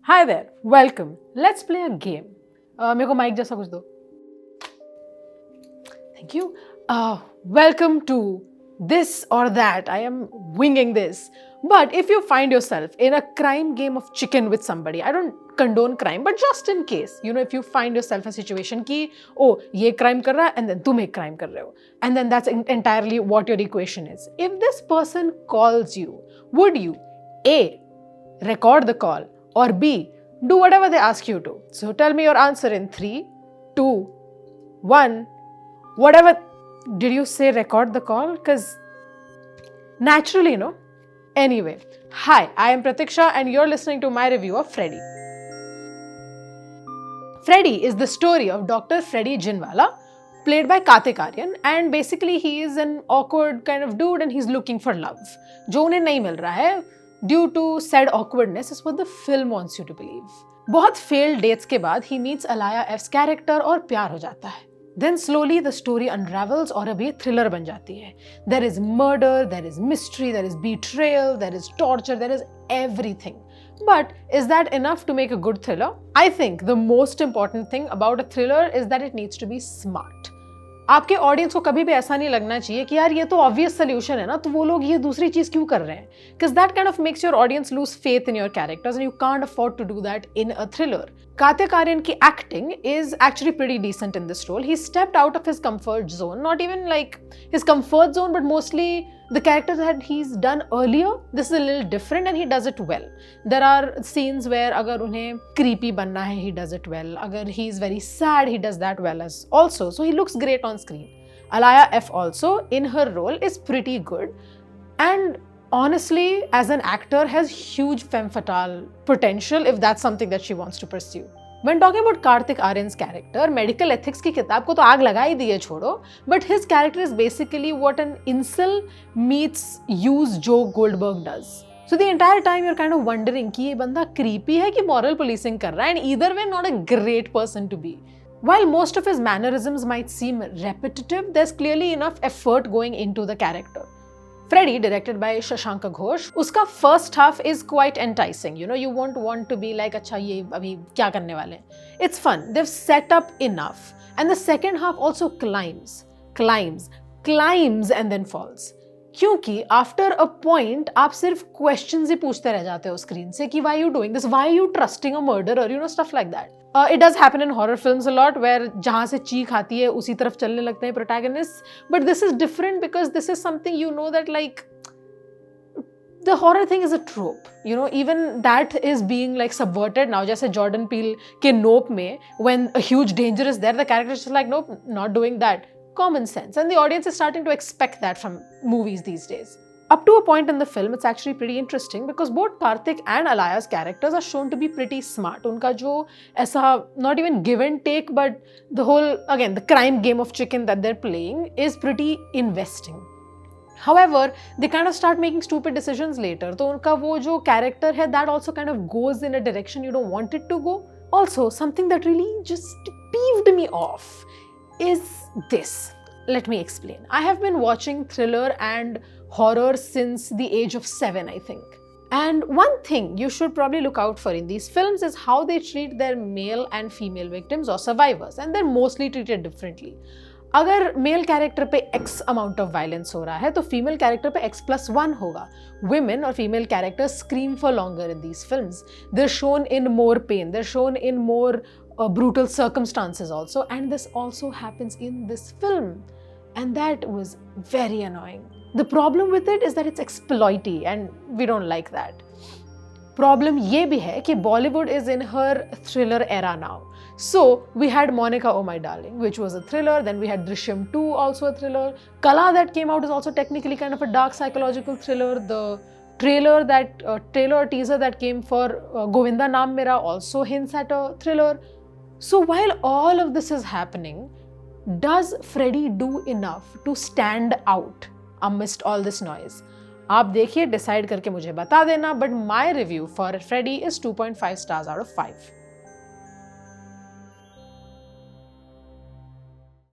Hi there, welcome. Let's play a game. मेरे को mic जैसा कुछ दो. Thank you. Welcome to this or that. I am winging this. But if you find yourself in a crime game of chicken with somebody, I don't condone crime, but just in case, if you find yourself in a situation ki, oh, ye crime kar raha hai, and then tum ek crime kar rahe ho. And then that's entirely what your equation is. If this person calls you, would you A, record the call, or B, do whatever they ask you to? So tell me your answer in 3, 2, 1, whatever. Did you say record the call? Because naturally, no? Anyway, hi, I am Pratiksha and you're listening to my review of Freddy. Freddy is the story of Dr. Freddy Jinwala, played by Kartik Aaryan, and basically he is an awkward kind of dude and he's looking for love. जो उन्हें नहीं मिल रहा है due to said awkwardness is what the film wants you to believe. बहुत failed dates के बाद he meets Alaya F's character और प्यार हो जाता है. Then slowly the story unravels और अब ये thriller बन जाती है. There is murder, there is mystery, there is betrayal, there is torture, there is everything. But is that enough to make a good thriller? I think the most important thing about a thriller is that it needs to be smart. आपके audience को कभी भी ऐसा नहीं लगना चाहिए कि यार ये तो ऑब्वियस सोल्यूशन है ना, तो वो लोग ये दूसरी चीज क्यों कर रहे हैं? Because that kind of makes your audience lose faith in your characters and you can't afford to do that in a thriller. Kartik Aaryan ki acting is actually pretty decent in this role. He stepped out of his comfort zone, not even like his comfort zone, but mostly the characters that he's done earlier. This is a little different and he does it well. There are scenes where agar unhe creepy banna hai, he does it well. Agar he's very sad, he does that well as also. So he looks great on screen. Alaya F also in her role is pretty good. And honestly, as an actor, has huge femme fatale potential if that's something that she wants to pursue. When talking about Kartik Aaryan's character, medical ethics की किताब को तो आग लगा ही दी है छोड़ो, but his character is basically what an incel meets used Joe Goldberg does. So the entire time you're kind of wondering कि ये बंदा creepy है कि moral policing कर रहा है, and either way not a great person to be. While most of his mannerisms might seem repetitive, there's clearly enough effort going into the character. Freddy, directed by Shashank Ghosh, uska first half is quite enticing. You won't want to be like, अच्छा ये अभी क्या करने वाले हैं? It's fun. They've set up enough. And the second half also climbs and then falls. क्योंकि after a point आप सिर्फ questions ही पूछते रह जाते हो screen से कि why are you doing this? Why are you trusting a murderer? Stuff like that. It does happen in horror films a lot where जहाँ से चीख आती है उसी तरफ चलने लगते हैं protagonists. But this is different because this is something that like the horror thing is a trope. Even that is being like subverted now. जैसे Jordan Peele के Nope में when a huge danger is there, the character is just like nope, not doing that. Common sense. And the audience is starting to expect that from movies these days. Up to a point in the film, it's actually pretty interesting because both Kartik and Alaya's characters are shown to be pretty smart. Unka jo aisa, not even give and take, but the whole, again, the crime game of chicken that they're playing is pretty investing. However, they kind of start making stupid decisions later. So unka wo jo character hai, that also kind of goes in a direction you don't want it to go. Also, something that really just peeved me off is this. Let me explain. I have been watching thriller and horror since the age of 7, I think. And one thing you should probably look out for in these films is how they treat their male and female victims or survivors, and they're mostly treated differently. अगर male character पे X amount of violence हो रहा है तो female character पे X+1 होगा. Women or female characters scream for longer in these films. They're shown in more pain. They're shown in more brutal circumstances also, and this also happens in this film, and that was very annoying. The problem with it is that it's exploity and we don't like that. Problem ये भी है कि Bollywood is in her thriller era now. So we had Monica Oh My Darling, which was a thriller. Then we had Drishyam 2, also a thriller. Kala that came out is also technically kind of a dark psychological thriller. The trailer teaser that came for Govinda Naam Mera also hints at a thriller. So while all of this is happening, does Freddy do enough to stand out amidst all this noise? आप देखिए, decide करके मुझे बता देना, but my review for Freddy is 2.5 stars out of 5.